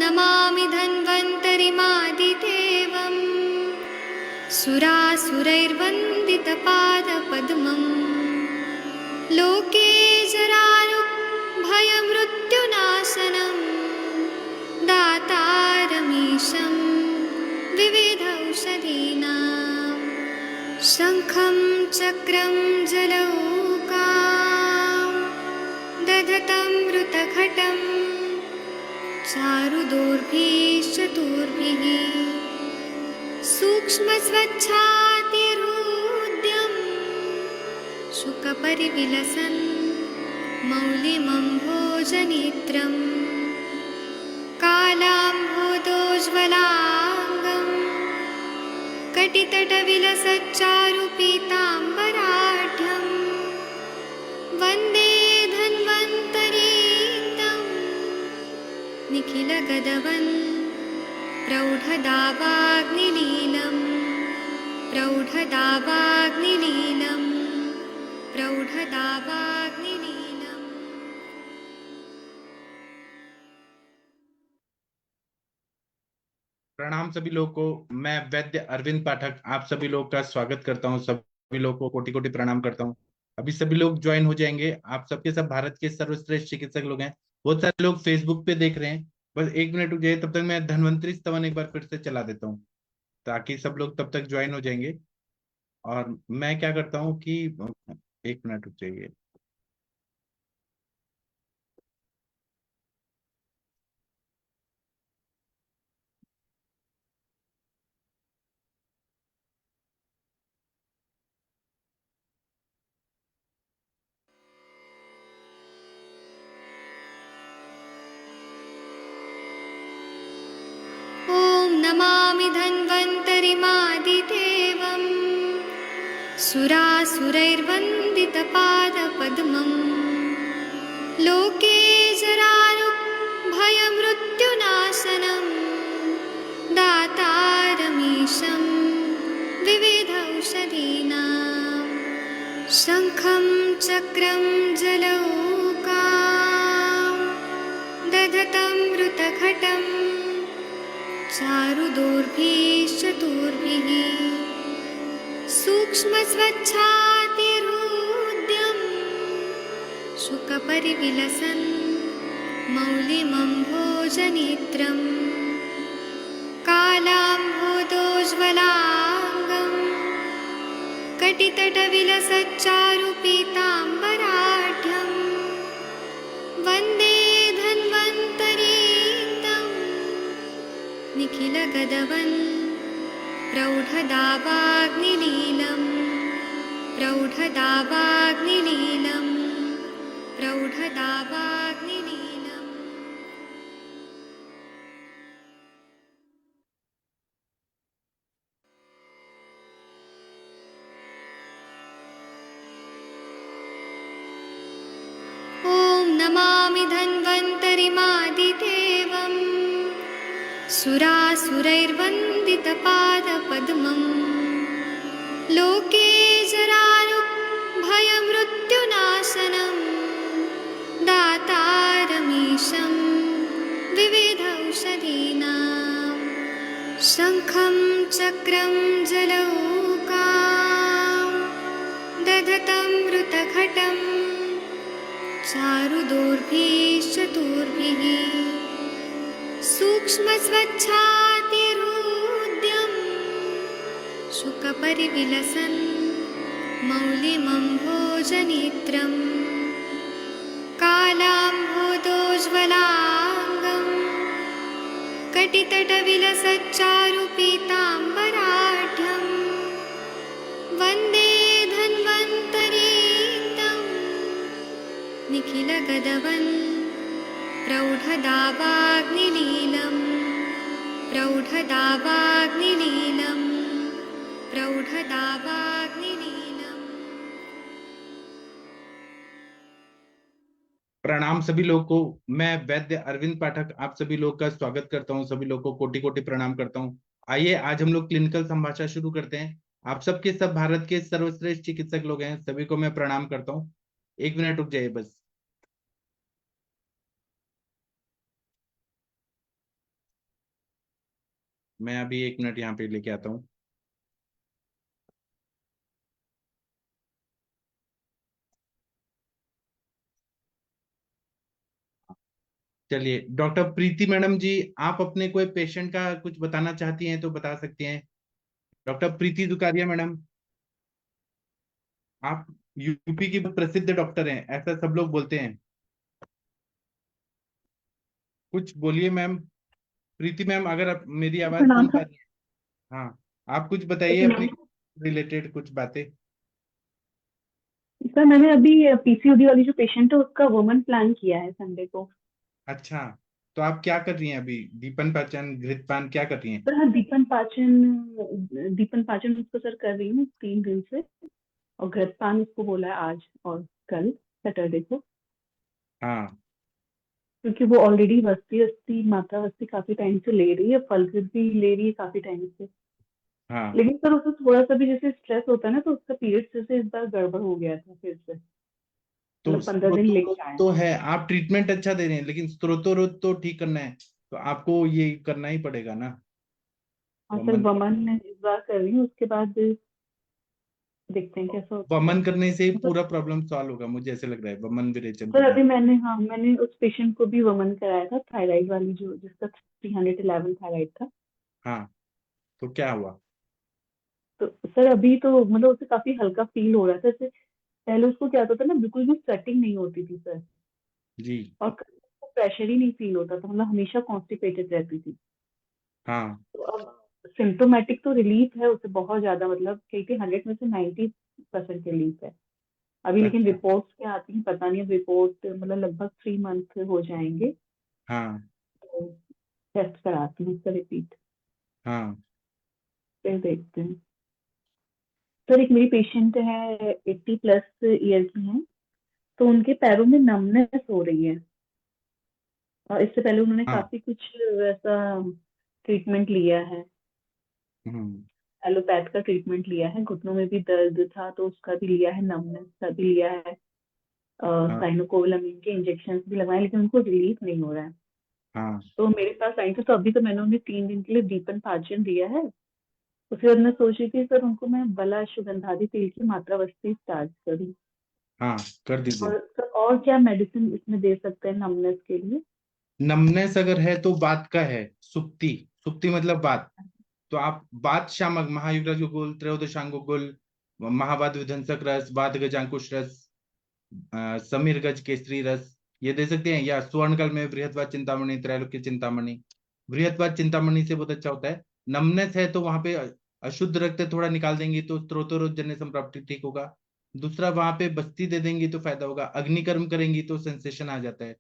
नमामि धन्वन्तरिमादिदेवम् सुरासुरैर्वन्दितपादपद्मम् लोके जरारुभयमृत्युनाशनम् दातारमीशं विविधौषधीनां शङ्खं चक्रं जलौकां दधतं मृतघटं चारुदोर्भिश्चतुर्भिः सूक्ष्मस्वच्छातिहृद्यं शुकपरिविलसन् मौलिमम्भोजनेत्रम् कालाम्भोदोज्ज्वलाङ्गं कटितटविलसच्चारुपीताम्बराढ्यं वन्दे धन्वन्तरीतं निखिलगदवन् प्रौढदावाग्निलीलं प्रौढदावाग्निलीलं प्रौढदावाग्निलीलम्। प्रणाम सभी लोगों को। मैं वैद्य अरविंद पाठक आप सभी लोग का स्वागत करता हूं। सभी लोगों को कोटि कोटि प्रणाम करता हूं। अभी सभी लोग ज्वाइन हो जाएंगे। आप सबके सब भारत के सर्वश्रेष्ठ चिकित्सक लोग हैं। बहुत सारे लोग फेसबुक पे देख रहे हैं। बस 1 मिनट रुक जाइए, तब तक मैं धन्वंतरी स्तवन एक बार फिर से चला देता हूँ ताकि सब लोग तब तक ज्वाइन हो जाएंगे। और मैं क्या करता हूँ कि 1 मिनट रुक जाइए। ॐ नमामि धन्वन्तरिमादिदेवम् सुरासुरैर्वन्दितपादपद्मम् लोके जरारुभयमृत्युनाशनं दातारमीशं विविधौषधीनां शङ्खं चक्रं जलौकां दधतं मृतघटं चारुदोर्भिश्चतुर्भिः सूक्ष्मस्वच्छातिहृद्यं शुकपरिविलसन् मौलिमम्भोजनेत्रम् कालाम्भोदोज्ज्वलाङ्गं कटितटविलसच्चारुपीताम्बराढ्यं वन्दे धन्वन्तरीतं निखिलगदवन् प्रौढदावाग्निलीलं प्रौढदावाग्निलीलं प्रौढदावाग्निलीलम्। ॐ नमामि धन्वन्तरिमादिदेवम् सुरासुरैर्वन्दितपादपद्मम् लोके जरारुभयमृत्युनाशनं दातारमीशं विविधौषधीनां शङ्खं चक्रं जलौकां दधतं मृतघटं चारुदोर्भिश्चतुर्भिः सूक्ष्मस्वच्छातिहृद्यं शुकपरिविलसन् मौलिमम्भोजनेत्रम् कालाम्भोदोज्ज्वलाङ्गं कटितटविलसच्चारुपीताम्बराढ्यं वन्दे धन्वन्तरीतं निखिलगदवन् प्रौढदावाग्निलीलं प्रौढदावाग्निलीलं प्रौढदावाग्निलीलम्। प्रणाम सभी लोगों को। मैं वैद्य अरविंद पाठक आप सभी लोग का स्वागत करता हूं। सभी लोगों को कोटि कोटि प्रणाम करता हूं। आइए आज हम लोग क्लिनिकल संभाषण शुरू करते हैं। आप सबके सब भारत के सर्वश्रेष्ठ चिकित्सक लोग हैं। सभी को मैं प्रणाम करता हूं। 1 मिनट रुक जाइए बस। मैं अभी 1 मिनट यहाँ पे लेके आता हूँ। चलिए डॉक्टर प्रीति मैडम जी, आप अपने कोई पेशेंट का कुछ बताना चाहती हैं तो बता सकती हैं। डॉक्टर प्रीति दुकारिया मैडम, आप यूपी की प्रसिद्ध डॉक्टर हैं, ऐसा सब लोग बोलते हैं। कुछ बोलिए मैम। प्रीति मैम, अगर आप मेरी आवाज प्रणाम सुन पा सर। रही हैं। हाँ, आप कुछ बताइए एक अपनी मिनट। रिलेटेड कुछ बातें। सर मैंने अभी पीसीओडी वाली जो पेशेंट है उसका वुमन प्लान किया है संडे को। अच्छा, तो आप क्या कर रही हैं अभी? दीपन पाचन घृतपान क्या कर रही हैं? सर हाँ, दीपन पाचन उसको सर कर रही हूँ 3 दिन से। और घृतपान उसको बोला है आज और कल सैटरडे को। हाँ क्योंकि वो ऑलरेडी वस्ती वस्ती मात्रा वस्ती काफी टाइम से ले रही है, फलसित भी ले रही है काफी टाइम से। हाँ, लेकिन सर उसको थोड़ा सा भी जैसे स्ट्रेस होता है ना, तो उसका पीरियड जैसे इस बार गड़बड़ हो गया था फिर से। तो मतलब 15 दिन लेट स्त्रोतोरोध आया। तो है, आप ट्रीटमेंट अच्छा दे रहे हैं, लेकिन स्त्रोतोरोध तो ठीक करना है, तो आपको ये करना ही पड़ेगा ना। हाँ सर, वमन वमन मैं इस बार कर रही हूँ, उसके बाद देखते हैं कैसा होता है। वमन करने से ही मतलब पूरा प्रॉब्लम सॉल्व होगा, मुझे ऐसे लग रहा है, वमन विरेचन सर करने। अभी मैंने उस पेशेंट को भी वमन कराया था, थायराइड वाली जो जिसका 311 थायराइड था। हाँ, तो क्या हुआ? तो सर अभी तो मतलब उसे काफी हल्का फील हो रहा था। जैसे पहले उसको क्या होता था ना, बिल्कुल भी स्वेटिंग नहीं होती थी सर। जी। और प्रेशर ही नहीं फील होता था, मतलब हमेशा कॉन्स्टिपेटेड रहती थी। हाँ। तो अब सिम्टोमेटिक तो रिलीफ है उसे बहुत ज्यादा, मतलब कहती 100 में से 90% रिलीफ है अभी। लेकिन अच्छा। रिपोर्ट्स क्या आती हैं पता नहीं, अब रिपोर्ट मतलब लगभग 3 मंथ हो जाएंगे। हाँ। तो टेस्ट कराती हूँ उसका रिपीट, हाँ। फिर देखते हैं। सर एक मेरी पेशेंट है, 80+ ईयर की है। तो उनके पैरों में नमनेस हो रही है। और इससे पहले उन्होंने हाँ। काफी कुछ वैसा ट्रीटमेंट लिया है। हम्म। एलोपैथ का ट्रीटमेंट लिया है, घुटनों में भी दर्द था तो उसका भी लिया है, नमनेस का भी लिया है। हाँ। साइनोकोवलामिन के इंजेक्शन भी लगवाए, लेकिन उनको रिलीफ नहीं हो रहा है। हाँ। तो मेरे पास आई थी, तो अभी तो मैंने उन्हें 3 दिन के लिए दीपन पाचन दिया है। उसके बाद मैं सोच रही थी सर उनको मैं बला अश्वगंधादी तेल की मात्रा वस्ती स्टार्ट करूँ। हाँ, कर दीजिए। और सर और क्या मेडिसिन इसमें दे सकते हैं नमनेस के लिए? नमनेस अगर है तो बात का है। सुप्ति, सुप्ति मतलब बात। तो आप बात शामक, महायुवराज गुल, त्रयोदशांगुल, महावाद विध्वंसक रस, वाद गजांकुश रस, समीर गज केसरी रस, ये दे सकते हैं। या स्वर्णकाल में बृहत्वाद चिंतामणि, त्रैलोक्य चिंतामणि। बृहत्वाद चिंतामणि से बहुत अच्छा होता है। नमनेस है तो वहां पे अशुद्ध रक्त थोड़ा निकाल देंगी तो स्त्रोतोरोध जन्य संप्राप्ति ठीक होगा। दूसरा, वहां पे बस्ती दे देंगी तो फायदा होगा। अग्निकर्म करेंगी तो सेंसेशन आ जाता है।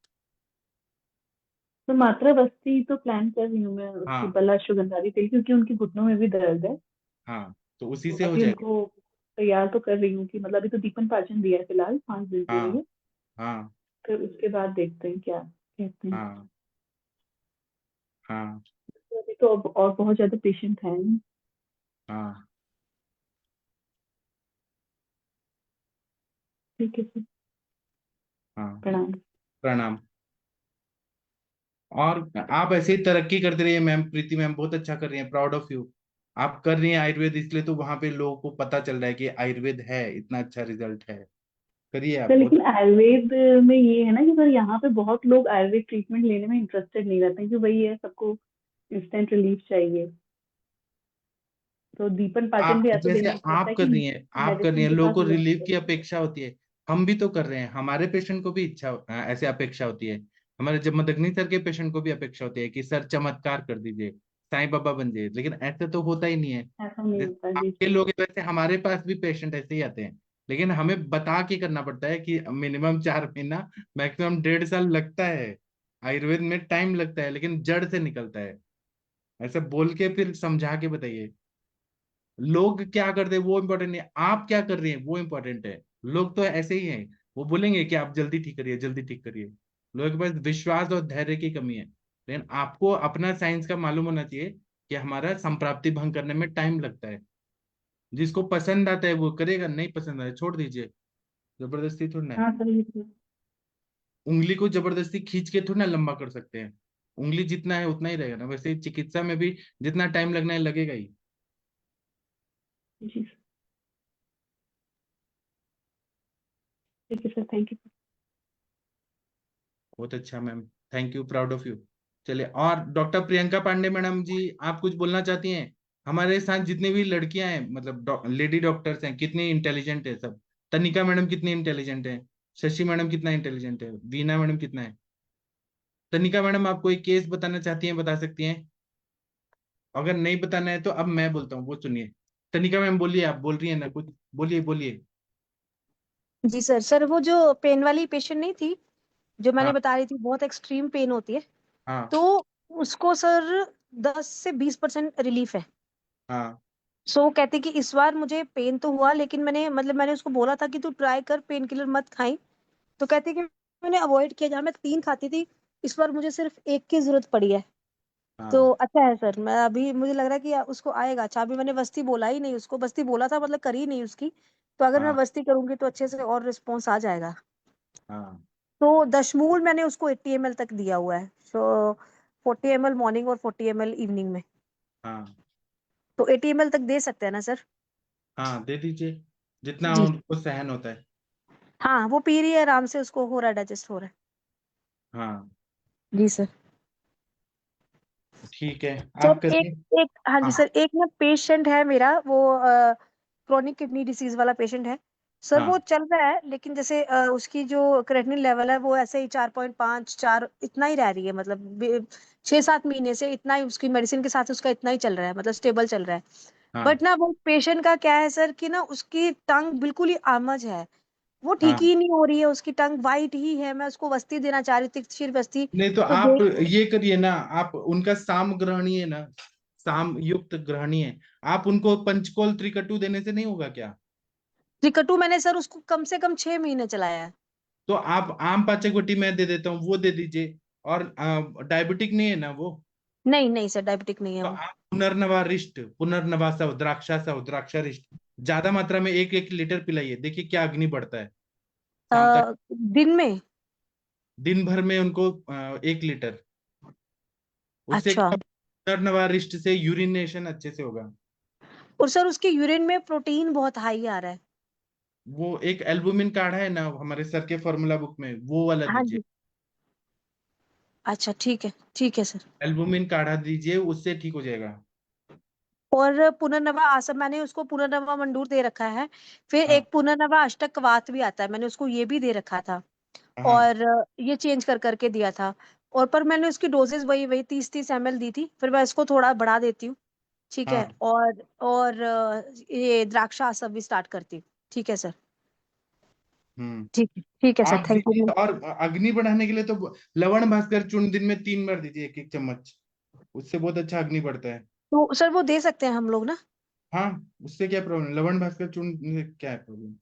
तो मात्रा वस्ती तो प्लान कर रही हूँ मैं उसकी हाँ। बला अश्वगंधादी तेल, क्योंकि उनकी घुटनों में भी दर्द है। हाँ, तो उसी तो से हो अभी जाएगा। उनको तैयार तो कर रही हूँ कि मतलब अभी तो दीपन पाचन दिया है फिलहाल 5 दिन के हाँ। लिए। हाँ। फिर उसके बाद देखते हैं क्या कहते हैं। हाँ। हाँ। तो अभी तो अब और बहुत ज्यादा पेशेंट है नहीं। हाँ। ठीक है सर। हाँ। प्रणाम। प्रणाम। और आप ऐसे ही तरक्की करते रहिए मैम। प्रीति मैम बहुत अच्छा कर रही हैं, प्राउड ऑफ यू। आप कर रही हैं आयुर्वेद, इसलिए तो वहां पे लोगों को पता चल रहा है कि आयुर्वेद है, इतना अच्छा रिजल्ट है। करिए आप सर बहुत। लेकिन आयुर्वेद में ये है ना कि सर यहाँ पे बहुत लोग आयुर्वेद ट्रीटमेंट लेने में इंटरेस्टेड नहीं रहते हैं, क्योंकि वही है सबको इंस्टेंट रिलीफ चाहिए। तो दीपन पाचन आप भी ऐसा जैसे देना पड़ता आप है कर कि रही हैं, आप कर रही मेडिसिन हैं, के लोगों साथ को वो रिलीफ की चाहिए। अपेक्षा होती है। हम भी तो कर रहे हैं, हमारे पेशेंट को भी इच्छा ऐसे अपेक्षा होती है। हमारे जब मदगनी सर के पेशेंट को भी अपेक्षा होती है कि सर चमत्कार कर दीजिए, साईं बाबा बन जाइए, लेकिन ऐसे तो होता ही नहीं है। ऐसा नहीं जैसे होता जी। आपके लोग हैं, वैसे हमारे पास भी पेशेंट ऐसे ही आते हैं। लेकिन हमें बता के करना पड़ता है कि मिनिमम 4 महीना, मैक्सिमम 1.5 साल लगता है। आयुर्वेद में टाइम लगता है, लेकिन जड़ से निकलता है। ऐसे बोल के फिर समझा के बताइए। लोग क्या करते हैं वो इम्पोर्टेंट नहीं है, आप क्या कर रही हैं वो इम्पोर्टेंट है। लोग तो ऐसे ही हैं, वो बोलेंगे कि आप जल्दी ठीक करिए, जल्दी ठीक करिए। लोगों के पास विश्वास और धैर्य की कमी है। लेकिन आपको अपना साइंस का मालूम होना चाहिए कि हमारा संप्राप्ति भंग करने में टाइम लगता है। जिसको पसंद आता है वो करेगा, नहीं पसंद आए छोड़ दीजिए। जबरदस्ती थोड़ी ना है। हाँ सर ये तो। उंगली को जबरदस्ती खींच के थोड़ी ना लंबा कर सकते हैं। उंगली जितना है उतना ही रहेगा ना, वैसे ही चिकित्सा में भी जितना टाइम लगना है लगेगा ही। जी सर, ठीक है सर, थैंक यू। बहुत अच्छा ma'am, thank you, proud of you. चलिए, और डॉक्टर प्रियंका पांडे मैडम जी, आप कुछ बोलना चाहती हैं? हमारे साथ जितनी भी लड़कियां हैं, मतलब लेडी डॉक्टर्स हैं, कितनी इंटेलिजेंट है सब। तनिका मैडम कितनी इंटेलिजेंट है, शशि मैडम कितना इंटेलिजेंट है, वीना मैडम कितना है। तनिका मैडम, आप कोई केस बताना चाहती हैं, बता सकती हैं। अगर नहीं बताना है तो अब मैं बोलता हूँ, वो सुनिए। तनिका मैम बोलिए, आप बोल रही है ना कुछ, बोलिए बोलिए। जी सर। सर वो जो पेन वाली पेशेंट नहीं थी जो मैंने हाँ बता रही थी, बहुत एक्सट्रीम पेन होती है, हाँ तो उसको सर 10 से 20% रिलीफ है। हाँ सो वो कहती कि इस बार मुझे पेन तो हुआ, लेकिन मैंने उसको बोला था कि तू ट्राई कर, पेन किलर मत खाई। तो कहती कि मैंने अवॉइड किया, जहाँ मैं 3 खाती थी इस बार मुझे सिर्फ 1 की जरूरत पड़ी है। तो हाँ अच्छा है सर, मैं अभी मुझे लग रहा है कि उसको आएगा अच्छा। अभी मैंने बस्ती बोला ही नहीं उसको, बस्ती बोला था मतलब करी नहीं उसकी। तो अगर मैं हाँ बस्ती करूंगी तो अच्छे से और रिस्पॉन्स आ जाएगा। हाँ तो दशमूल मैंने उसको 80 ml तक दिया हुआ है। सो 40 ml मॉर्निंग और 40 ml इवनिंग में। हाँ तो 80 ml तक दे सकते हैं ना सर? हाँ, दे दीजिए जितना जी। उनको सहन होता है। हाँ वो पी रही है आराम से, उसको हो रहा है, डाइजेस्ट हो रहा हाँ है। जी सर। ठीक है, सर आप एक करिए। एक हाँ जी हाँ सर, एक ना पेशेंट है मेरा, वो क्रोनिक किडनी डिसीज वाला पेशेंट है। सर वो हाँ चल रहा है, लेकिन जैसे उसकी जो क्रेटिनिन लेवल है वो ऐसे ही 4.5 4 इतना ही रह रही है, मतलब 6 7 महीने से इतना ही उसकी मेडिसिन के साथ उसका इतना ही चल रहा है, मतलब स्टेबल चल रहा है। हाँ बट ना वो पेशेंट का क्या है सर कि ना उसकी टंग बिल्कुल ही आमज है, वो ठीक हाँ। ही नहीं हो रही है, उसकी टंग वाइट ही है। मैं उसको वस्ती देना चाह रही थी, क्षीर वस्ती। नहीं तो तो आप देख, ये करिए ना, आप उनका साम ग्रहणी है ना, साम युक्त ग्रहणी है, आप उनको पंचकोल त्रिकटु देने से नहीं होगा क्या? त्रिकटु मैंने सर उसको कम से कम 6 महीने चलाया है। तो आप आम पाचक वटी मैं दे देता हूँ, वो दे दीजिए। और डायबिटिक नहीं है ना वो? नहीं नहीं सर, डायबिटिक नहीं है तो वो। आप पुनर्नवारिष्ट, पुनर्नवासा द्राक्षासा द्राक्षारिष्ट ज्यादा मात्रा में 1 1 लीटर पिलाइए, देखिए क्या अग्नि बढ़ता है। शाम तक, दिन में? दिन भर में उनको 1 लीटर, उससे अच्छा। क्या, पुनर्नवारिष्ट से यूरिनेशन अच्छे से होगा। और सर उसके यूरिन में प्रोटीन बहुत हाई आ रहा है। वो एक एल्बुमिन काढ़ा है ना हमारे सर के फॉर्मूला बुक में, वो वाला हाँ दीजिए। जी। अच्छा ठीक है सर। एल्बुमिन काढ़ा दीजिए, उससे ठीक हो जाएगा। और पुनर्नवा आसन मैंने उसको पुनर्नवा मंडूर दे रखा है। फिर हाँ एक पुनर्नवा अष्टक कवात भी आता है, मैंने उसको ये भी दे रखा था। हाँ और ये चेंज कर करके दिया था। और पर मैंने उसकी डोजेस वही वही 30 30 ml दी थी, फिर मैं इसको थोड़ा बढ़ा देती हूँ। ठीक है। हाँ। और ये द्राक्षा आसन भी स्टार्ट करती हूँ। ठीक है सर। हम्म। ठीक है सर, आप थैंक दीजिए, यू। और अग्नि बढ़ाने के लिए तो लवण भास्कर चूर्ण दिन में 3 बार दीजिए, 1 1 चम्मच, उससे बहुत अच्छा अग्नि बढ़ता है। तो सर वो दे सकते हैं हम लोग ना? हाँ, उससे क्या प्रॉब्लम, लवण भास्कर चूर्ण से क्या है प्रॉब्लम?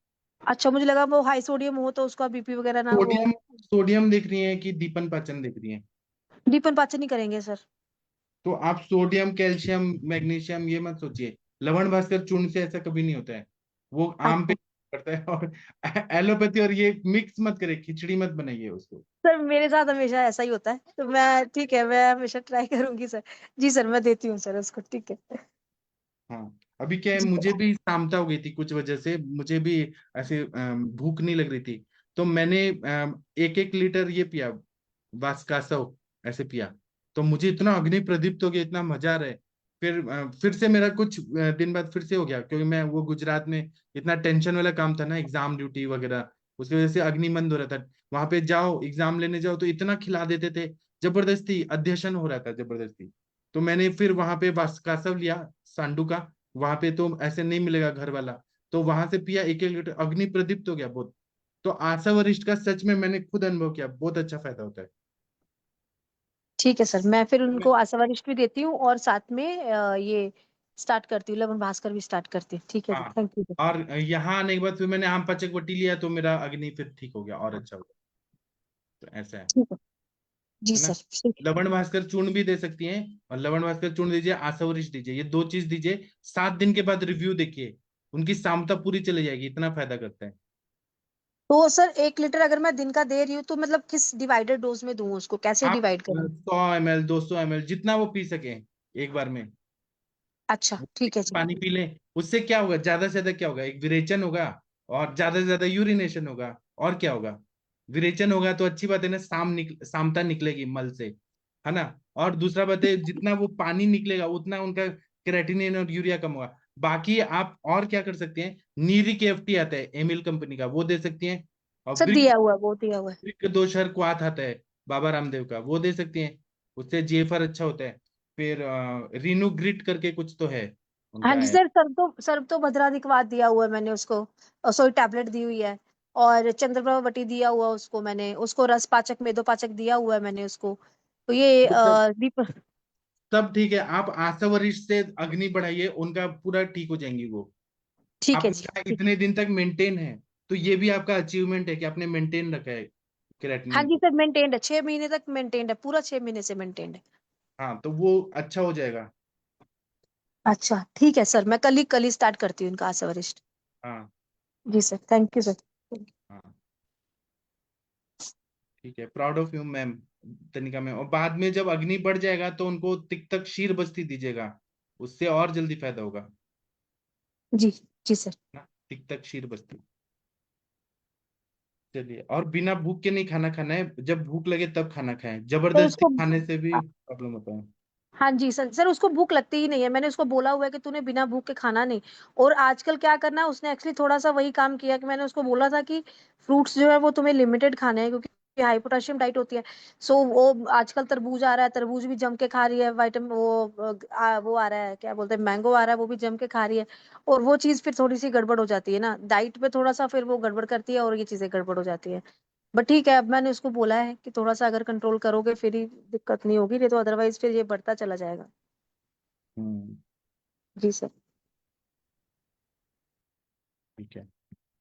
अच्छा, मुझे लगा वो हाई सोडियम हो तो उसका बीपी वगैरह ना वो। सोडियम, सोडियम देख रही है कि दीपन पाचन देख रही है? दीपन पाचन नहीं करेंगे सर? तो आप सोडियम कैल्शियम मैग्नीशियम ये मत सोचिए, लवण भास्कर चूर्ण से ऐसा कभी नहीं होता है। वो आम पे अच्छा करता है, और एलोपैथी और ये मिक्स मत करे, खिचड़ी मत बनाइए उसको। सर, मेरे साथ हमेशा ऐसा ही होता है, तो मैं ठीक है, मैं हमेशा ट्राई करूंगी सर। जी सर, मैं देती हूँ सर उसको, ठीक है। हाँ, अभी क्या है, जी मुझे भी सामता हो गई थी कुछ वजह से, मुझे भी ऐसे भूख नहीं लग रही थी। तो मैंने 1 1 लीटर ये पिया, वास्कासव, ऐसे पिया। तो मुझे इतना अग्नि प्रदीप्त हो गया, इतना मजा आ रहा है। फिर से मेरा कुछ दिन बाद फिर से हो गया, क्योंकि मैं वो गुजरात में इतना टेंशन वाला काम था ना, एग्जाम ड्यूटी वगैरह, उसकी वजह से अग्निमंद हो रहा था। वहां पे जाओ, एग्जाम लेने जाओ तो इतना खिला देते थे, जबरदस्ती अध्यशन हो रहा था जबरदस्ती। तो मैंने फिर वहां पे वास्कासव लिया, सांडू का। वहां पे तो ऐसे नहीं मिलेगा घर वाला, तो वहां से पिया 1 1 लीटर, अग्नि प्रदीप्त हो गया बहुत। तो आशा वरिष्ठ का सच में मैंने खुद अनुभव किया, बहुत अच्छा फायदा होता है। ठीक है सर, मैं फिर उनको आशावरिष्ठ भी देती हूँ और साथ में ये स्टार्ट करती हूँ, लवण भास्कर भी स्टार्ट करती हूँ। ठीक है जी, हाँ, थैंक यू। और यहाँ आने के बाद फिर मैंने आम पाचक वटी लिया, तो मेरा अग्नि फिर ठीक हो गया और अच्छा हो गया। तो ऐसा ठीक है जी है ना। सर, ठीक है। लवण भास्कर चूर्ण भी दे सकती हैं, और लवण भास्कर चूर्ण दीजिए, आशावरिष्ठ दीजिए, ये 2 चीज दीजिए। 7 दिन के बाद रिव्यू देखिए, उनकी सामता पूरी चली जाएगी, इतना फायदा करता है। तो सर 1 लीटर अगर मैं दिन का दे रही हूँ तो मतलब किस डिवाइडेड डोज में दूं उसको, कैसे आप डिवाइड करूँ? 100 ml 200 ml जितना वो पी सके एक बार में अच्छा ठीक है जी। पानी पी लें। उससे क्या होगा, ज्यादा से ज्यादा क्या होगा, एक विरेचन होगा और ज्यादा से ज्यादा यूरिनेशन होगा। और क्या होगा, विरेचन होगा तो अच्छी बात है ना, सामता निकलेगी मल से, है ना। और दूसरा बात है, जितना वो पानी निकलेगा उतना उनका क्रेटिनिन और यूरिया कम होगा। बाकी आप और क्या कर सकते हैं, नीरिक एफटी आता है एमिल कंपनी का, वो दे सकती हैं। और सर दिया हुआ है, वो दिया हुआ है। ब्रिक दोषर क्वाथ आता है बाबा रामदेव का, वो दे सकती हैं। उससे जेफर अच्छा होता है। फिर रीनू ग्रिट करके कुछ तो है हाँ उनका जी है। सर, सर तो भद्राधिकवाद दिया हुआ है मैंने उसको, सॉरी टैबलेट दी हुई है। और चंद्रप्रभा वटी दिया हुआ उसको मैंने, उसको रस पाचक मेदो पाचक दिया हुआ है मैंने उसको। तो ये वो सब ठीक है। आप आशा वरिष्ठ से अग्नि बढ़ाइए, उनका पूरा ठीक हो जाएंगी वो। ठीक है आपने जी, कहा ठीक। इतने दिन तक मेंटेन है, तो ये भी आपका अचीवमेंट है कि आपने मेंटेन रखा है हाँ क्रेटिनिन जी को। सर, मेंटेन्ड है, 6 महीने तक मेंटेन्ड है, पूरा 6 महीने से मेंटेन्ड है। हाँ, तो वो अच्छा हो जाएगा। अच्छा ठीक है सर, मैं कल ही स्टार्ट करती हूँ इनका आशा वरिष्ठ। हाँ जी सर, थैंक यू सर। हाँ, ठीक है, प्राउड ऑफ यू मैम, तनिका मैम। और बाद में जब अग्नि बढ़ जाएगा तो उनको तिक्तक क्षीर बस्ती दीजिएगा, उससे और जल्दी फायदा होगा जी। जी सर। ना। तिक्तक क्षीर बस्ती। चलिए, और बिना भूख के नहीं खाना खाना है, जब भूख लगे तब खाना खाएं, तो जबरदस्ती उसको, खाने से भी प्रॉब्लम होता है। हाँ जी सर, सर उसको भूख लगती ही नहीं है, मैंने उसको बोला हुआ है कि तूने बिना भूख के खाना नहीं। और आजकल क्या करना है, उसने एक्चुअली थोड़ा सा वही काम किया कि मैंने उसको बोला था कि फ्रूट्स जो है वो तुम्हें लिमिटेड खाने हैं, क्योंकि हाई पोटेशियम डाइट होती है। सो वो आजकल तरबूज आ रहा है, तरबूज भी जम के खा रही है, वाइटामिन वो आ रहा है, क्या बोलते हैं, मैंगो आ रहा है, वो भी जम के खा रही है। और वो चीज फिर थोड़ी सी गड़बड़ हो जाती है ना डाइट पे, थोड़ा सा फिर वो गड़बड़ करती है और ये चीजें गड़बड़ हो जाती है। बट ठीक है, अब मैंने उसको बोला है कि थोड़ा सा अगर कंट्रोल करोगे फिर ही दिक्कत नहीं होगी, नहीं तो अदरवाइज फिर ये बढ़ता चला जाएगा। हम्म, जी सर। ठीक है।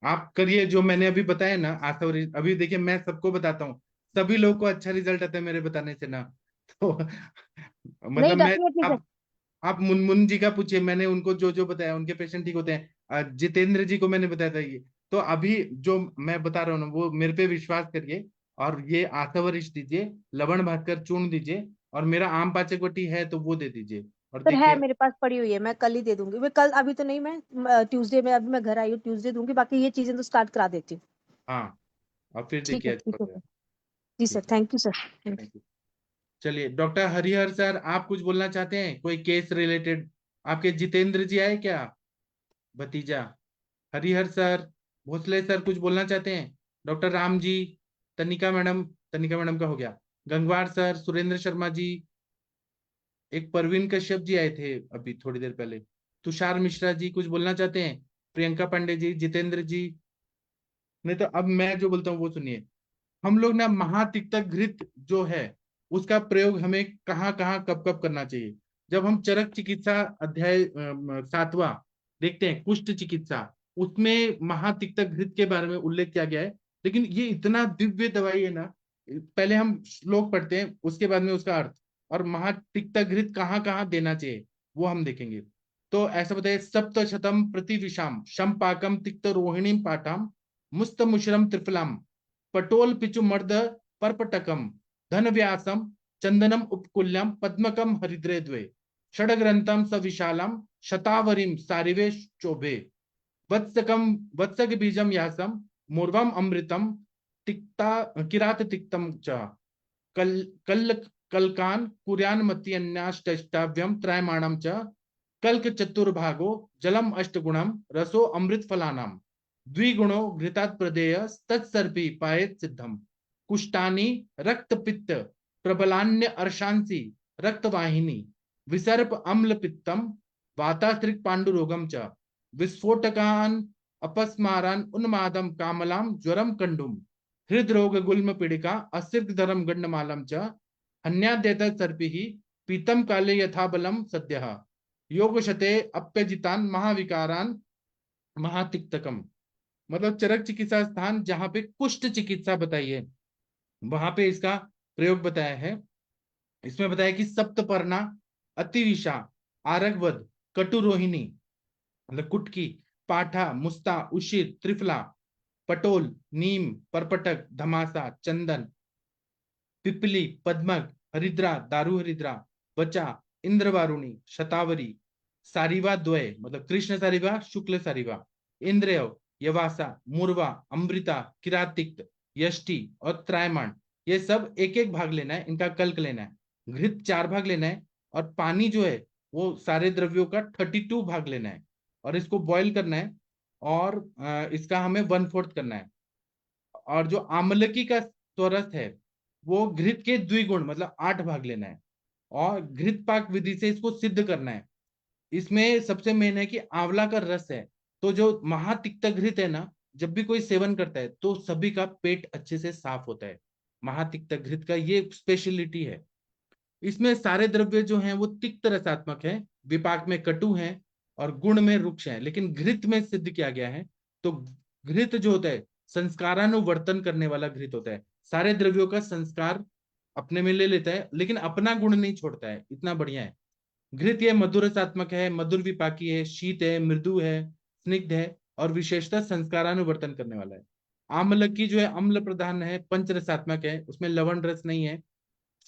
आप करिए जो मैंने अभी बताया ना आशा और अभी देखिए, मैं सबको बताता हूँ, सभी लोगों को अच्छा रिजल्ट आता है मेरे बताने से ना। तो नहीं मतलब मैं, डेफिनेटली सर। आप मुनमुन जी का पूछिए, मैंने उनको जो जो बताया उनके पेशेंट ठीक होते हैं। जितेंद्र जी को मैंने बताया था ये। तो अभी जो मैं बता रहा हूँ ना, वो मेरे पे विश्वास करिए। और ये आशा वरिष्ठ दीजिए, लवण भास्कर चूर्ण दीजिए, और मेरा आम पाचक वटी है तो वो दे दीजिए, और सर है देखिए। मेरे पास पड़ी हुई है, मैं कल ही दे दूंगी, मैं कल, अभी तो नहीं, मैं ट्यूसडे में, अभी मैं घर आई हूँ, ट्यूसडे दूंगी, बाकी ये चीजें तो स्टार्ट करा देती हूँ। हाँ, और फिर ठीक है, देखिए अच्छा ठीक हो है जाएगा। सर। जी सर, ठीक है, thank you sir, thank you. Thank you. चलिए, डॉक्टर हरिहर सर, आप कुछ बोलना चाहते हैं, कोई केस रिलेटेड? आपके जितेंद्र जी आए क्या, भतीजा? हरिहर सर, भोसले सर कुछ बोलना चाहते हैं? डॉक्टर राम जी, तनिका मैडम, तनिका मैडम का हो गया। गंगवार सर, सुरेंद्र शर्मा जी, एक परवीन कश्यप जी आए थे अभी थोड़ी देर पहले। तुषार मिश्रा जी कुछ बोलना चाहते हैं? प्रियंका पांडे जी, जितेंद्र जी? नहीं तो अब मैं जो बोलता हूँ वो सुनिए। हम लोग ना महातिक्तक घृत जो है, उसका प्रयोग हमें कहाँ कहाँ कब कब करना चाहिए। जब हम चरक चिकित्सा अध्याय 7वां देखते हैं, कुष्ठ चिकित्सा, उसमें महातिक्तक घृत के बारे में उल्लेख किया गया है। लेकिन ये इतना दिव्य दवाई है ना, पहले हम श्लोक पढ़ते हैं, उसके बाद में उसका अर्थ, और महातिक्तक घृत कहाँ कहाँ देना चाहिए वो हम देखेंगे। तो ऐसा बताइए, सप्त शतम प्रति विषाम शम पाकम तिक्त रोहिणी पाठाम मुस्त मुशरम त्रिफलाम पटोल पिचु मर्द परपटकम धन व्यासम चंदनम उपकुल्यम पद्मकम हरिद्रे द्वे षडग्रंथम सविशालम शतावरीम सारिवे चोभे वत्सकम वत्सक बीजम यासम मूर्वम अमृतम तिक्ता किरात तिक्तम च कल कल कलकान कुर्यान मति अन्याष्टाव्यम त्रयमाणम च कल्क चतुर्भागो जलम अष्टगुणम रसो अमृत फलानाम द्विगुणो घृतात् प्रदेय तत्सर्पी पायेत सिद्धम कुष्टानि रक्त पित्त प्रबलान्य अर्शांसी रक्तवाहिनी विसर्प अम्ल पित्तम वातात्रिक पांडुरोगम च विस्फोटकान अपस्मारान उन्मादम कामलाम ज्वरम कंडुम हृदरोग गुल्म पीड़िका असिर्ग धरम गंडमालम च हन्याद्यत सर्पि पीतम काले यथा बलम सद्यः योगशते अप्यजितान महाविकारान महातिक्तकम। मतलब चरक चिकित्सा स्थान जहां पे कुष्ठ चिकित्सा बताई है, वहां पे इसका प्रयोग बताया है। इसमें बताया कि सप्तपर्णा, अतिविषा, आरगवद, कटुरोहिणी मतलब कुटकी, पाठा, मुस्ता, उशिर, त्रिफला, पटोल, नीम, परपटक, धमासा, चंदन, पिपली, पद्मक, हरिद्रा, दारू हरिद्रा, वचा, इंद्रवारुणी, शतावरी, सारिवा द्वय मतलब कृष्ण सारिवा, शुक्ल सारिवा, इंद्रयव, यवासा, मुरवा, अमृता, किरातिक्त, यष्टि और त्रायमाण, ये सब एक एक भाग लेना है, इनका कल्क लेना है। घृत 4 भाग लेना है, और पानी जो है वो सारे द्रव्यों का 32 भाग लेना है, और इसको बॉईल करना है, और इसका हमें 1/4 करना है। और जो आमलकी का स्वरस है वो घृत के द्विगुण मतलब 8 भाग लेना है, और घृत पाक विधि से इसको सिद्ध करना है। इसमें सबसे मेन है कि आंवला का रस है, तो जो महातिक्त घृत है ना, जब भी कोई सेवन करता है तो सभी का पेट अच्छे से साफ होता है। महातिक्त घृत का ये स्पेशलिटी है। इसमें सारे द्रव्य जो हैं वो तिक्त रसात्मक है, विपाक में कटु है, और गुण में रुक्ष है, लेकिन घृत में सिद्ध किया गया है। तो घृत जो होता है संस्कारानुवर्तन करने वाला घृत होता है, सारे द्रव्यों का संस्कार अपने में ले लेता है, लेकिन अपना गुण नहीं छोड़ता है, इतना बढ़िया है। घृत ये मधुर रसात्मक है, मधुर विपाकी है, शीत है, मृदु है, स्निग्ध है, और विशेषता संस्कारानुवर्तन करने वाला है। आम्लकी जो है अम्ल प्रधान है, पंच रसात्मक है, उसमें लवण रस नहीं है,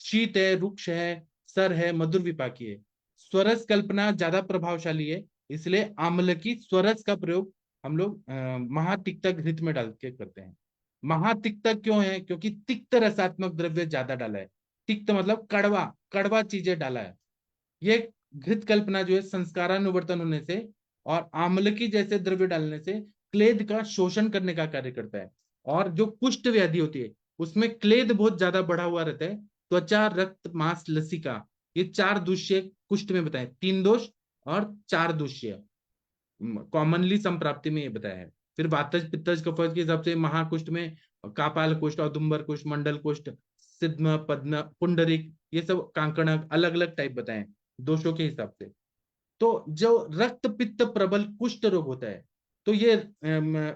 शीत है, रुक्ष है, सर है, मधुर विपाकी है। स्वरस कल्पना ज्यादा प्रभावशाली है, इसलिए आम्लकी स्वरस का प्रयोग हम लोग महातिक्ता घृत में डाल के करते हैं। महातिक्ता क्यों है? क्योंकि तिक्त रसात्मक द्रव्य ज्यादा डाला है। तिक्त मतलब कड़वा, कड़वा चीजें डाला है। ये घृत कल्पना जो है संस्कारानुवर्तन होने से और आम्लकी जैसे द्रव्य डालने से क्लेद का शोषण करने का कार्य करता है। और जो कुष्ठ व्याधि होती है उसमें क्लेद बहुत ज्यादा बढ़ा हुआ रहता है। त्वचा, रक्त, मांस, लसिका, ये 4 दूष्य कुष्ठ में बताए, 3 दोष और 4 दूष्य कॉमनली संप्राप्ति में ये बताया है। फिर वातज, पित्तज, कफज के हिसाब से महाकुष्ठ में कापाल कुष्ठ, औदुंबर कुष्ठ, मंडल कुष्ठ, सिद्ध, पद्म, पुंडरिक, ये सब कांकणक अलग अलग टाइप बताए दोषों के हिसाब से। तो जो रक्त पित्त प्रबल कुष्ठ रोग होता है तो ये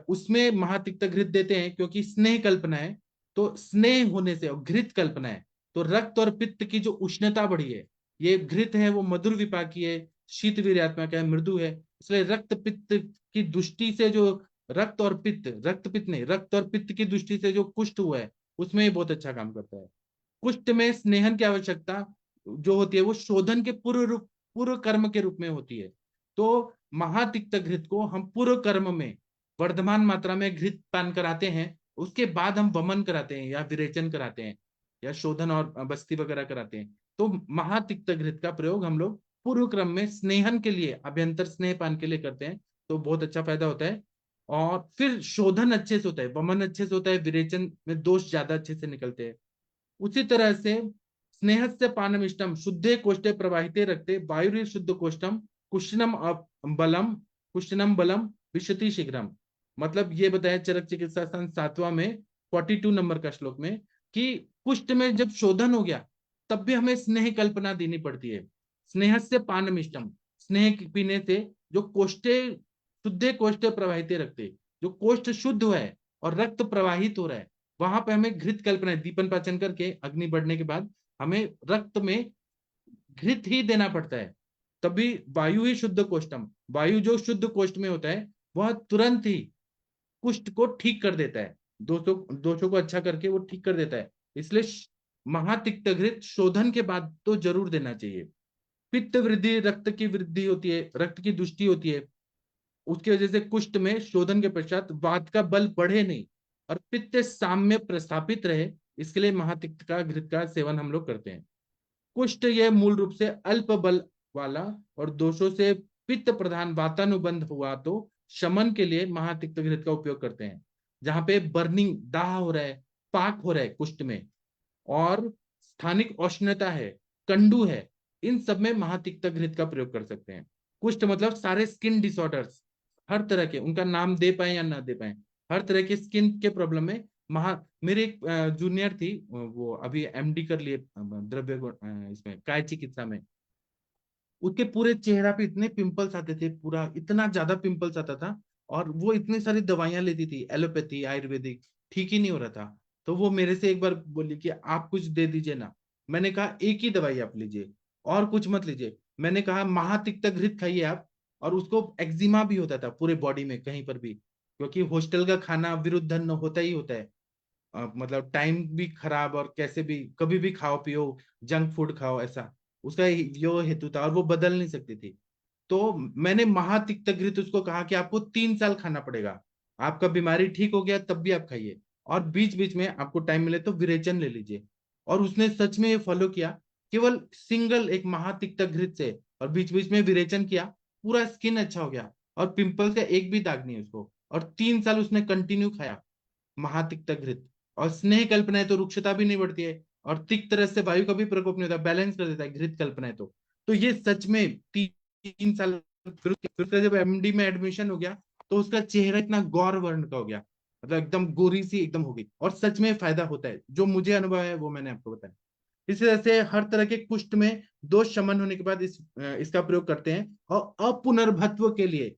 उसमें महातिक्त घृत देते हैं, क्योंकि स्नेह कल्पना है, तो स्नेह होने से, और घृत कल्पना है तो रक्त और पित्त की जो उष्णता बढ़ी है, ये घृत है वो मधुर विपाकी है, शीत वीर्यात्मक है, मृदु है, इसलिए रक्त पित्त की दृष्टि से जो रक्त और पित्त, रक्त पित्त नहीं, रक्त और पित्त की दृष्टि से जो कुष्ठ हुआ है उसमें ये बहुत अच्छा काम करता है। कुष्ठ में स्नेहन की आवश्यकता जो होती है वो शोधन के पूर्व कर्म के रूप में होती है। तो महातिक्त घृत को हम पूर्व कर्म में वर्धमान मात्रा में घृत पान कराते हैं, उसके बाद हम वमन कराते हैं या विरेचन कराते हैं या शोधन और बस्ती वगैरह कराते हैं। तो महातिक्त घृत का प्रयोग हम लोग पूर्व क्रम में स्नेहन के लिए, अभ्यंतर स्नेह पान के लिए करते हैं, तो बहुत अच्छा फायदा होता है। और फिर शोधन अच्छे से होता है, वमन अच्छे से होता है, विरेचन में दोष ज्यादा अच्छे से निकलते हैं। उसी तरह से स्नेह से पानम इष्टम शुद्धे कोष्ठे प्रवाहिते रखते वायु शुद्ध कोष्ठम कुशनम बलम, कुशनम बलम विशति शीघ्रम। मतलब ये बताया चरक चिकित्सा संघ 7वां में 42 नंबर का श्लोक में कि कुष्ठ में जब शोधन हो गया तब भी हमें स्नेह कल्पना देनी पड़ती है। स्नेह से पानम इष्टम, स्नेह पीने से जो कोष्ठे शुद्धे कोष्ठे प्रवाहिते रखते, जो कोष्ठ शुद्ध हुआ है और रक्त प्रवाहित हो रहा है, वहां पे हमें घृत कल्पना, दीपन पाचन करके अग्नि बढ़ने के बाद हमें रक्त में घृत ही देना पड़ता है, तभी वायु ही शुद्ध कोष्ठम, वायु जो शुद्ध कोष्ठ में होता है वह तुरंत ही कुष्ठ को ठीक कर देता है, दोषों को अच्छा करके वो ठीक कर देता है। इसलिए महातिक्त घृत शोधन के बाद तो जरूर देना चाहिए। पित्त वृद्धि, रक्त की वृद्धि होती है, रक्त की दुष्टि होती है, उसकी वजह से कुष्ठ में शोधन के पश्चात वात का बल बढ़े नहीं और पित्त साम्य प्रस्थापित रहे, इसके लिए महातिक्त का घृत का सेवन हम लोग करते हैं। कुष्ठ यह मूल रूप से अल्प बल वाला और दोषों से पित्त प्रधान वातानुबंध हुआ तो शमन के लिए महातिक्त घृत का उपयोग करते हैं। जहां पे बर्निंग, दाह हो रहा है, पाक हो रहा है कुष्ठ में, और स्थानिक औष्ण्यता है, कंडू है, इन सब में महातिक्त घृत का प्रयोग कर सकते हैं। कुष्ठ मतलब सारे स्किन डिसऑर्डर्स, हर तरह के, उनका नाम दे पाए या ना दे पाए, हर तरह के स्किन के प्रॉब्लम में मेरी एक जूनियर थी, वो अभी एमडी कर लिए द्रव्य इसमें काय चिकित्सा में, उसके पूरे चेहरा पे इतने पिंपल्स आते थे, पूरा इतना ज्यादा पिंपल्स आता था, और वो इतनी सारी दवाइयां लेती थी, एलोपैथी, आयुर्वेदिक, ठीक ही नहीं हो रहा था। तो वो मेरे से एक बार बोली कि आप कुछ दे दीजिए ना। मैंने कहा एक ही दवाई आप लीजिए और कुछ मत लीजिए। मैंने कहा महातिक्त घृत खाइए आप, और उसको एक्जिमा भी होता था पूरे बॉडी में कहीं पर भी, क्योंकि हॉस्टल का खाना विरुद्ध होता ही होता है। मतलब टाइम भी खराब, और कैसे भी कभी भी खाओ पियो, जंक फूड खाओ, ऐसा उसका यो हेतु था, और वो बदल नहीं सकती थी। तो मैंने महातिक्तघृत उसको कहा कि आपको 3 साल खाना पड़ेगा, आपका बीमारी ठीक हो गया तब भी आप खाइए, और बीच बीच में आपको टाइम मिले तो विरेचन ले लीजिए। और उसने सच में ये फॉलो किया, केवल सिंगल एक महातिक्तघृत से, और बीच बीच में विरेचन किया, पूरा स्किन अच्छा हो गया, और पिंपल्स का एक भी दाग नहीं है उसको, और 3 साल उसने कंटिन्यू खाया महातिक्ता घृत। और स्नेह कल्पनाएं तो रुक्षता भी नहीं बढ़ती है, और तिक्त रस से वायु का भी प्रकोप नहीं होता, बैलेंस कर देता है घृत कल्पनाएं तो ये सच में 3 साल। फिर उसका जब एमडी में एडमिशन हो गया, तो उसका चेहरा इतना गौर वर्ण का हो गया, मतलब एकदम गोरी सी एकदम हो गई, और सच में फायदा होता है, जो मुझे अनुभव है वो मैंने आपको बताया। इसी तरह से हर तरह के कुष्ठ में दोष शमन होने के बाद इसका प्रयोग करते हैं, और अपुनर्भत्व के लिए,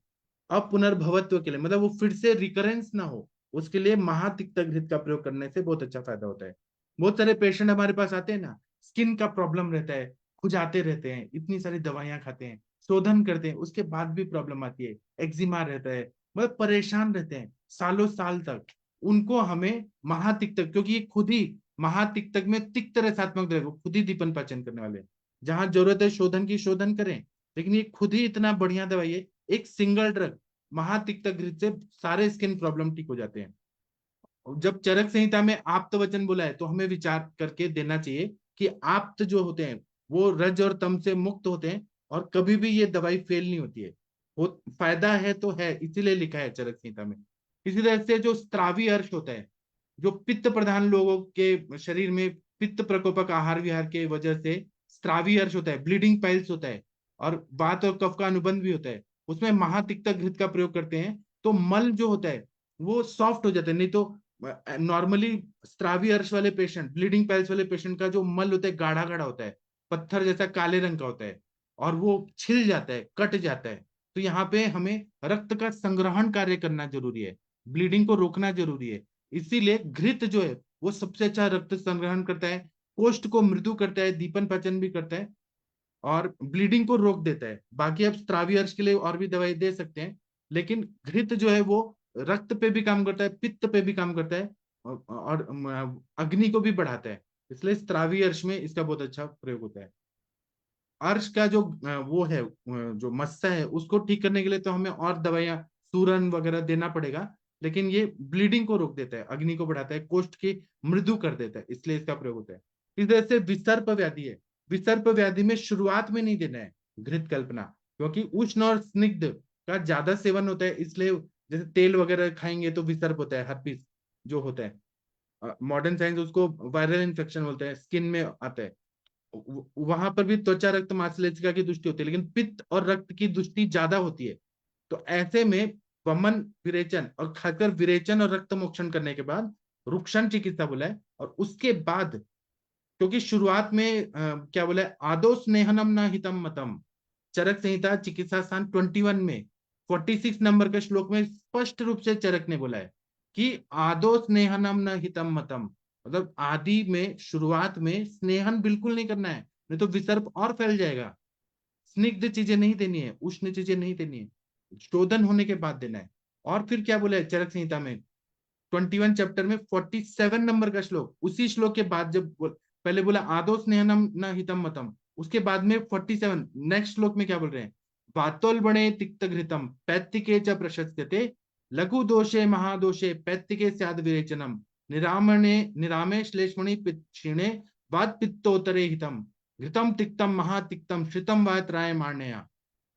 अपुनर्भवत्व के लिए, मतलब वो फिर से रिकरेंस ना हो, उसके लिए महातिक्तघृत का प्रयोग करने से बहुत अच्छा फायदा होता है। बहुत सारे पेशेंट हमारे पास आते हैं ना, स्किन का प्रॉब्लम रहता है, खुजाते रहते हैं, इतनी सारी दवाइयां खाते हैं, शोधन करते हैं, उसके बाद भी प्रॉब्लम आती है, एक्जिमा रहता है, मतलब परेशान रहते हैं सालों साल तक। उनको हमें महातिक्तक, क्योंकि ये खुद ही महातिक्तक में तिक्त रसात्मक द्रव्य खुद ही दीपन पाचन करने वाले हैं। जहां जरूरत है शोधन की शोधन करें, लेकिन ये खुद ही इतना बढ़िया दवाई है, एक सिंगल ड्रग महातिक्तघृत से सारे स्किन प्रॉब्लम ठीक हो जाते हैं। और जब चरक संहिता में आप्त वचन बोला है, तो हमें विचार करके देना चाहिए कि आप्त जो होते हैं वो रज और तम से मुक्त होते हैं, और कभी भी ये दवाई फेल नहीं होती है, वो फायदा है तो है, इसीलिए लिखा है चरक संहिता में। इसी तरह से जो स्त्रावी अर्श होता है, जो पित्त प्रधान लोगों के शरीर में पित्त प्रकोपक आहार विहार के वजह से स्त्रावी अर्श होता है, ब्लीडिंग पाइल्स होता है, और वात और कफ का अनुबंध भी होता है, उसमें महातिक्तघृत का प्रयोग करते हैं, तो मल जो होता है वो सॉफ्ट हो जाता है। नहीं तो नॉर्मली स्त्रावी अर्श वाले पेशेंट, ब्लीडिंग पाइल्स वाले पेशेंट का जो मल होता है गाढ़ा गाढ़ा होता है, पत्थर जैसा काले रंग का होता है, और वो छिल जाता है, कट जाता है। तो यहाँ पे हमें रक्त का संग्रहण कार्य करना जरूरी है, ब्लीडिंग को रोकना जरूरी है। इसीलिए घृत जो है वो सबसे अच्छा रक्त संग्रहण करता है, कोष्ठ को मृदु करता है, दीपन पाचन भी करता है, और ब्लीडिंग को रोक देता है। बाकी अब स्त्रावी अर्श के लिए और भी दवाई दे सकते हैं, लेकिन घृत जो है वो रक्त पे भी काम करता है, पित्त पे भी काम करता है, और अग्नि को भी बढ़ाता है, इसलिए स्त्रावी अर्श में इसका बहुत अच्छा प्रयोग होता है। अर्श का जो वो है जो मस्सा है, उसको ठीक करने के लिए तो हमें और दवाइयां सूरन वगैरह देना पड़ेगा, लेकिन ये ब्लीडिंग को रोक देता है, अग्नि को बढ़ाता है, कोष्ठ की मृदु कर देता है, इसलिए इसका प्रयोग होता है। इस तरह से विसर्प व्याधि है, विसर्प व्याधि में शुरुआत में नहीं देना है घृत कल्पना, क्योंकि उष्ण और स्निग्ध का ज्यादा सेवन होता है, इसलिए जैसे तेल वगैरह खाएंगे तो विसर्प होता है, हर्पिस जो होता है, मॉडर्न साइंस उसको वायरल इन्फेक्शन बोलते हैं, स्किन में आता है। वहां पर भी त्वचा रक्त मांसलेशिका की दृष्टि होती है, लेकिन पित्त और रक्त की दृष्टि ज्यादा होती है। तो ऐसे में वमन विरेचन, और खासकर विरेचन और रक्त मोक्षण करने के बाद रुक्षण चिकित्सा बोला है, और उसके बाद, क्योंकि शुरुआत में क्या बोला है, आदो स्नेहनम न हितम मतम, चरक संहिता चिकित्सा स्थान 21 में 46 नंबर के श्लोक में स्पष्ट रूप से चरक ने बोला है कि आदो स्नेहनम न हितम मतम, मतलब आदि में शुरुआत में स्नेहन बिल्कुल नहीं करना है, नहीं तो विसर्प और फैल जाएगा। स्निग्ध चीजें नहीं देनी है, उष्ण चीजें नहीं देनी है, शोधन होने के बाद देना है। और फिर क्या बोला है चरक संहिता में 21 चैप्टर में 47 नंबर का श्लोक, उसी श्लोक के बाद जब पहले बोला आदो स्नेहनम न हितम मतम, उसके बाद में 47 नेक्स्ट श्लोक में क्या बोल रहे हैं, वातोल बणे तिक्त घृतम पैत्तिके च प्रशस्यते लघु दोषे महादोषे पैत्तिके स्याद विरेचनम निरामणे निरामे श्लेष्मणि क्षीणे वात पित्तोत्तरे हितम घृतम तिक्तम महातिक्तम श्रितम वा त्रायमाण्या।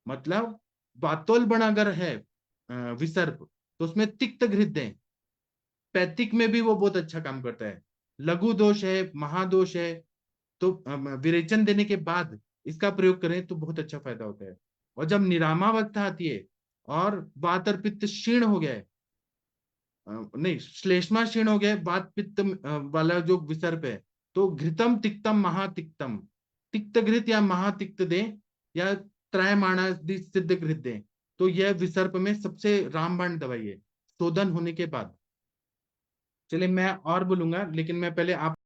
मतलब वातोल बण अगर है विसर्प, तो उसमें तिक्त घृत दें, पैथिक में भी वो बहुत अच्छा काम करता है। लघु दोष है, महादोष है, तो विरेचन देने के बाद इसका प्रयोग करें तो बहुत अच्छा फायदा होता है। और जब निरामावस्था आती है और वात और पित्त क्षीण हो गया है, नहीं श्लेष्मा क्षीण हो गया है, वात पित्त वाला जो विसर्प है, तो घृतम तिक्तम महातिक्तम, तिक्त घृत या महातिक्त दें, या त्रयमाणा सिद्ध घृत दें, तो यह विसर्प में सबसे रामबाण दवाई है शोधन होने के बाद। चलिए मैं और बोलूंगा, लेकिन मैं पहले आप